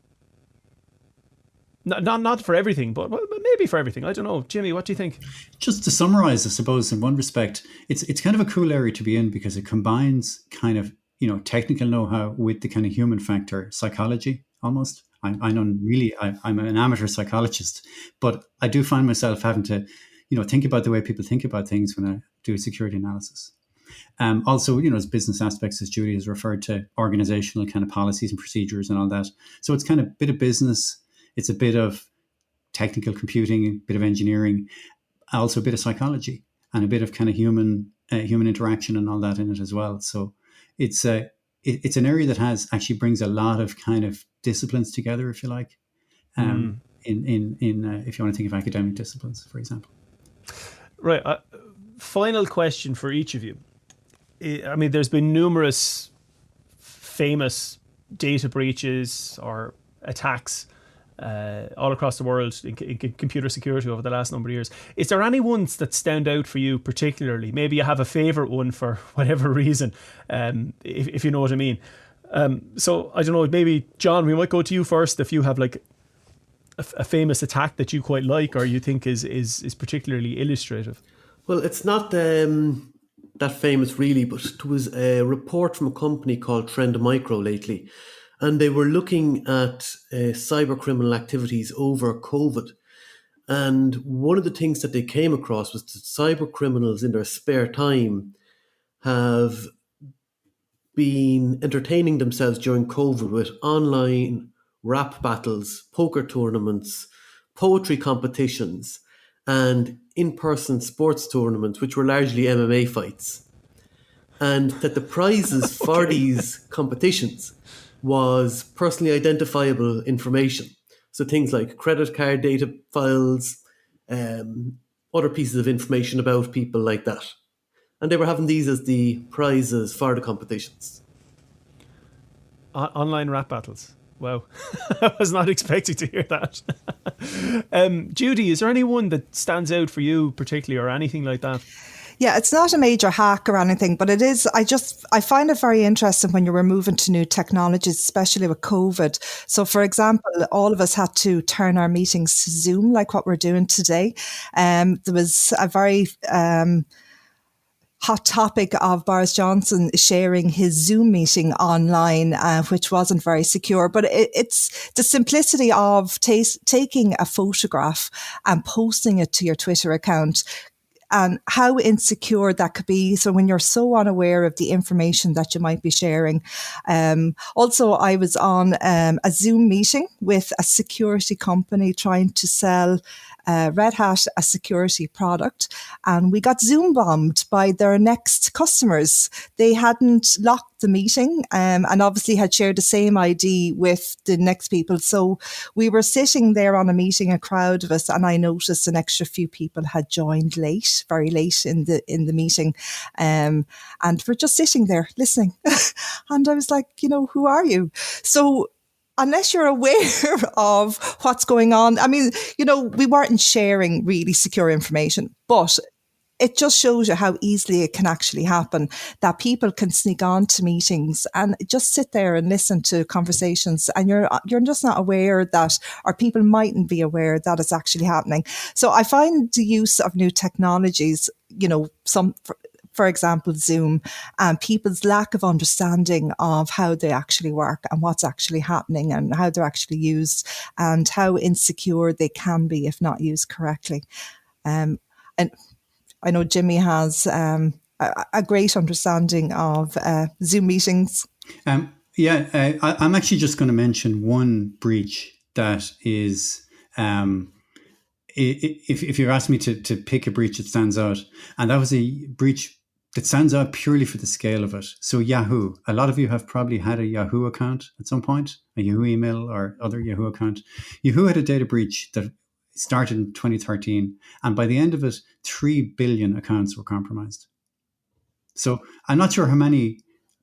Speaker 1: Not for everything, but maybe for everything. I don't know. Jimmy, what do you think?
Speaker 3: Just to summarize, I suppose, in one respect, it's kind of a cool area to be in because it combines kind of, technical know-how with the kind of human factor, psychology almost I know really I'm an amateur psychologist, but I do find myself having to, think about the way people think about things when I do security analysis. Also, as business aspects, as Judy has referred to, organizational kind of policies and procedures and all that. So it's kind of a bit of business. It's a bit of technical computing, a bit of engineering, also a bit of psychology and a bit of kind of human interaction and all that in it as well. So it's an area that actually brings a lot of kind of disciplines together, if you like. In if you want to think of academic disciplines, for example.
Speaker 1: Right. Final question for each of you. I mean, there's been numerous famous data breaches or attacks all across the world in computer security over the last number of years. Is there any ones that stand out for you particularly? Maybe you have a favourite one for whatever reason, if you know what I mean. So I don't know, maybe John, we might go to you first if you have like a famous attack that you quite like or you think is particularly illustrative.
Speaker 4: Well, it's not that famous really, but there was a report from a company called Trend Micro lately, and they were looking at cyber criminal activities over COVID. And one of the things that they came across was that cyber criminals in their spare time have been entertaining themselves during COVID with online rap battles, poker tournaments, poetry competitions, and in-person sports tournaments, which were largely MMA fights. And that the prizes for these competitions was personally identifiable information. So things like credit card data files, other pieces of information about people like that. And they were having these as the prizes for the competitions.
Speaker 1: Online rap battles. Wow. I was not expecting to hear that. Judy, is there any one that stands out for you particularly or anything like that?
Speaker 2: Yeah, it's not a major hack or anything, but it is. I find it very interesting when you were moving to new technologies, especially with COVID. So, for example, all of us had to turn our meetings to Zoom, like what we're doing today. There was a very hot topic of Boris Johnson sharing his Zoom meeting online, which wasn't very secure. But it's the simplicity of taking a photograph and posting it to your Twitter account, and how insecure that could be. So when you're so unaware of the information that you might be sharing. Also, I was on a Zoom meeting with a security company trying to sell Red Hat, a security product, and we got Zoom bombed by their next customers. They hadn't locked the meeting and obviously had shared the same ID with the next people. So we were sitting there on a meeting, a crowd of us, and I noticed an extra few people had joined late, very late in the meeting. And we're just sitting there listening. And I was like, who are you? So unless you're aware of what's going on, I mean, we weren't sharing really secure information, but it just shows you how easily it can actually happen, that people can sneak on to meetings and just sit there and listen to conversations, and you're just not aware that, or people mightn't be aware that it's actually happening. So I find the use of new technologies, for example, Zoom, and people's lack of understanding of how they actually work and what's actually happening and how they're actually used and how insecure they can be if not used correctly. And I know Jimmy has a great understanding of Zoom meetings.
Speaker 3: I'm actually just going to mention one breach that is, if you ask me to pick a breach that stands out, and that was a breach that stands out purely for the scale of it. So Yahoo, a lot of you have probably had a Yahoo account at some point, a Yahoo email or other Yahoo account. Yahoo had a data breach that started in 2013, and by the end of it, 3 billion accounts were compromised. So I'm not sure how many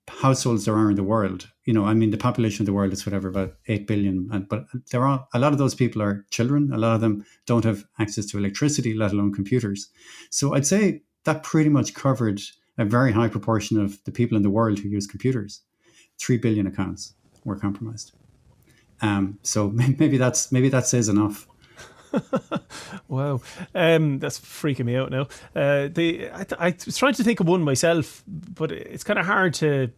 Speaker 3: households there are in the world. The population of the world is about 8 billion, but there are a lot of those people are children. A lot of them don't have access to electricity, let alone computers. So I'd say that pretty much covered a very high proportion of the people in the world who use computers. 3 billion accounts were compromised. So maybe that says enough.
Speaker 1: Wow, that's freaking me out now. I was trying to think of one myself, but it's kind of hard to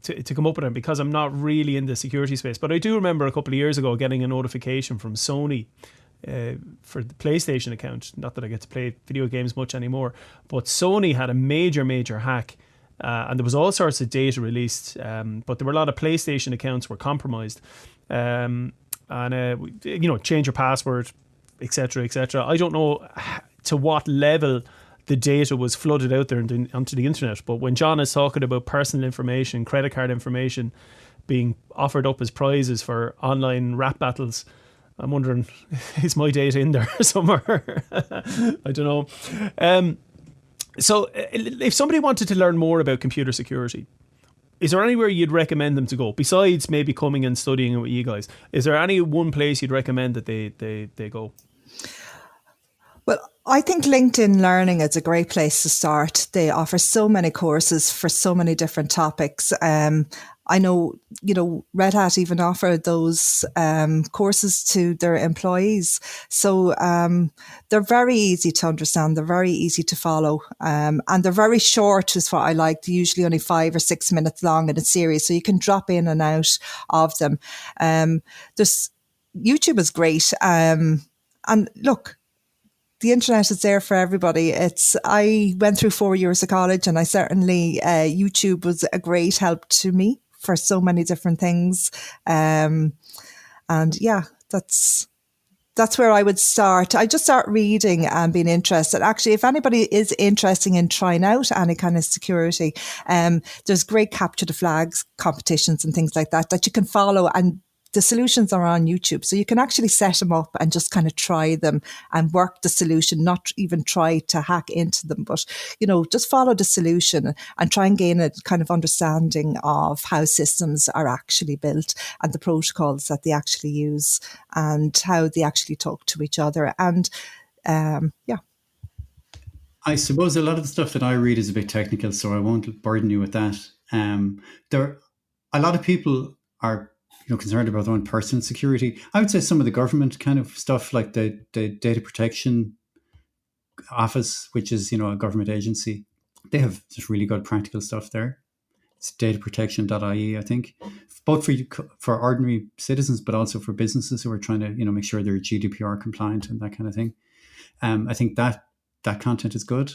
Speaker 1: to come up with them because I'm not really in the security space. But I do remember a couple of years ago getting a notification from Sony for the PlayStation account. Not that I get to play video games much anymore, but Sony had a major hack. And there was all sorts of data released, but there were a lot of PlayStation accounts were compromised. Change your password, etc., etc. I don't know to what level the data was flooded out there onto the internet, but when John is talking about personal information, credit card information being offered up as prizes for online rap battles, I'm wondering, is my data in there somewhere? I don't know. So if somebody wanted to learn more about computer security, is there anywhere you'd recommend them to go besides maybe coming and studying with you guys? Is there any one place you'd recommend that they go?
Speaker 2: Well, I think LinkedIn Learning is a great place to start. They offer so many courses for so many different topics. I know, Red Hat even offer those courses to their employees. So they're very easy to understand. They're very easy to follow. And they're very short is what I like. They're usually only 5 or 6 minutes long in a series. So you can drop in and out of them. YouTube is great. And look, the internet is there for everybody. I went through 4 years of college, and I certainly, YouTube was a great help to me for so many different things. And yeah, that's where I would start. I just start reading and being interested. Actually, if anybody is interested in trying out any kind of security, there's great capture the flags competitions and things like that you can follow, and the solutions are on YouTube. So you can actually set them up and just kind of try them and work the solution, not even try to hack into them, but, just follow the solution and try and gain a kind of understanding of how systems are actually built and the protocols that they actually use and how they actually talk to each other. And yeah.
Speaker 3: I suppose a lot of the stuff that I read is a bit technical, so I won't burden you with that. A lot of people are concerned about their own personal security. I would say some of the government kind of stuff, like the Data Protection Office, which is, a government agency, they have just really good practical stuff there. It's dataprotection.ie, I think, both for ordinary citizens, but also for businesses who are trying to, make sure they're GDPR compliant and that kind of thing. I think that content is good.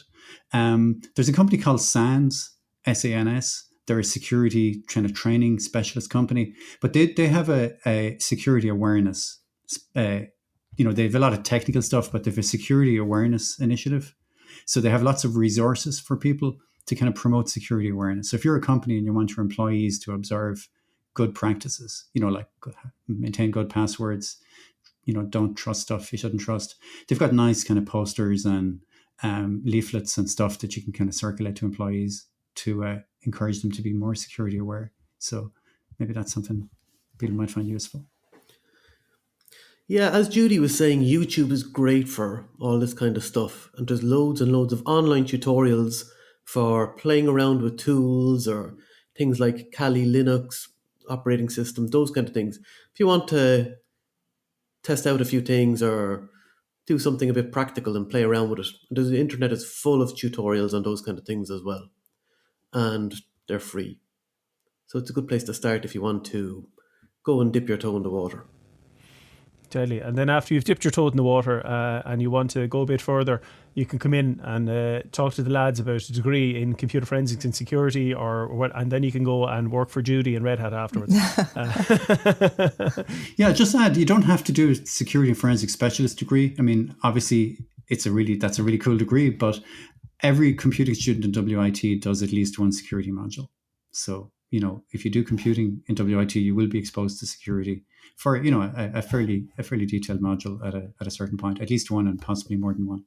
Speaker 3: There's a company called SANS, SANS. They're a security kind of training specialist company, but they have a security awareness. They have a lot of technical stuff, but they have a security awareness initiative. So they have lots of resources for people to kind of promote security awareness. So if you're a company and you want your employees to observe good practices, like maintain good passwords, don't trust stuff you shouldn't trust. They've got nice kind of posters and leaflets and stuff that you can kind of circulate to employees to encourage them to be more security aware. So maybe that's something people might find useful.
Speaker 4: Yeah, as Judy was saying, YouTube is great for all this kind of stuff. And there's loads and loads of online tutorials for playing around with tools or things like Kali Linux operating system, those kind of things. If you want to test out a few things or do something a bit practical and play around with it, the internet is full of tutorials on those kind of things as well. And they're free. So it's a good place to start if you want to go and dip your toe in the water.
Speaker 1: Totally. And then after you've dipped your toe in the water and you want to go a bit further, you can come in and talk to the lads about a degree in computer forensics and security, and then you can go and work for Judy and Red Hat afterwards.
Speaker 3: Yeah, just add, you don't have to do a security and forensics specialist degree. I mean, obviously, that's a really cool degree, but every computing student in WIT does at least one security module. So, if you do computing in WIT, you will be exposed to security for, a fairly detailed module at a certain point, at least one and possibly more than one.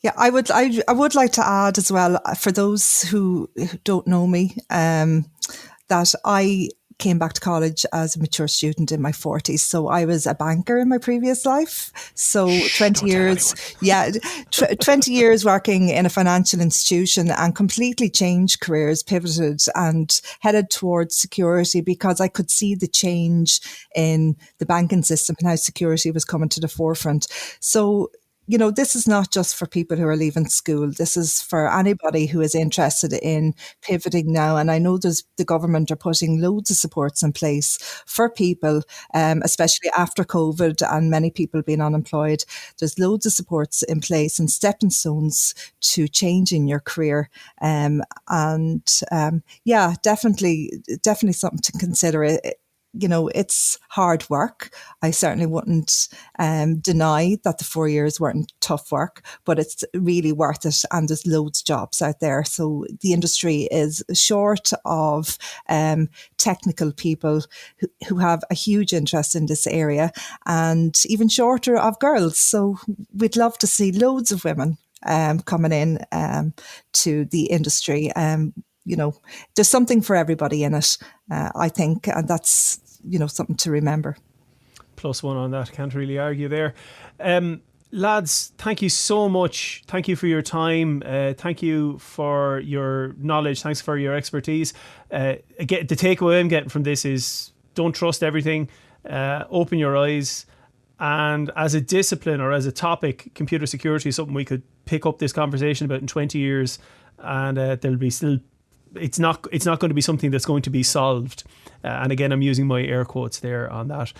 Speaker 2: Yeah, I would like to add as well, for those who don't know me, that I came back to college as a mature student in my 40s. So I was a banker in my previous life. So 20 years, 20 years working in a financial institution and completely changed careers, pivoted and headed towards security because I could see the change in the banking system and how security was coming to the forefront. So this is not just for people who are leaving school. This is for anybody who is interested in pivoting now. And I know the government are putting loads of supports in place for people, especially after COVID and many people being unemployed. There's loads of supports in place and stepping stones to changing your career. Definitely something to consider. It's hard work. I certainly wouldn't deny that the 4 years weren't tough work, but it's really worth it. And there's loads of jobs out there. So the industry is short of technical people who have a huge interest in this area, and even shorter of girls. So we'd love to see loads of women coming in to the industry. There's something for everybody in it, I think, and that's, something to remember.
Speaker 1: +1 on that. Can't really argue there. Lads, thank you so much. Thank you for your time. Thank you for your knowledge. Thanks for your expertise. Again, the takeaway I'm getting from this is don't trust everything. Open your eyes. And as a discipline or as a topic, computer security is something we could pick up this conversation about in 20 years, and there'll be still. It's not going to be something that's going to be solved. And again, I'm using my air quotes there on that.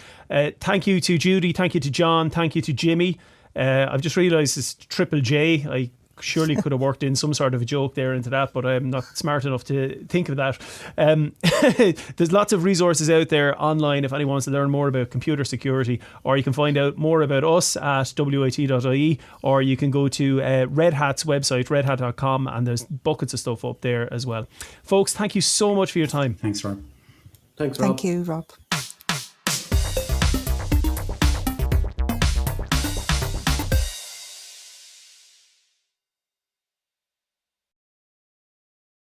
Speaker 1: Thank you to Judy. Thank you to John. Thank you to Jimmy. I've just realised it's Triple J. I surely could have worked in some sort of a joke there into that, but I'm not smart enough to think of that. There's lots of resources out there online if anyone wants to learn more about computer security, or you can find out more about us at wit.ie, or you can go to Red Hat's website, redhat.com, and there's buckets of stuff up there as well. Folks, thank you so much for your time.
Speaker 3: Thanks, Rob.
Speaker 4: Thanks, Rob.
Speaker 2: Thank you, Rob.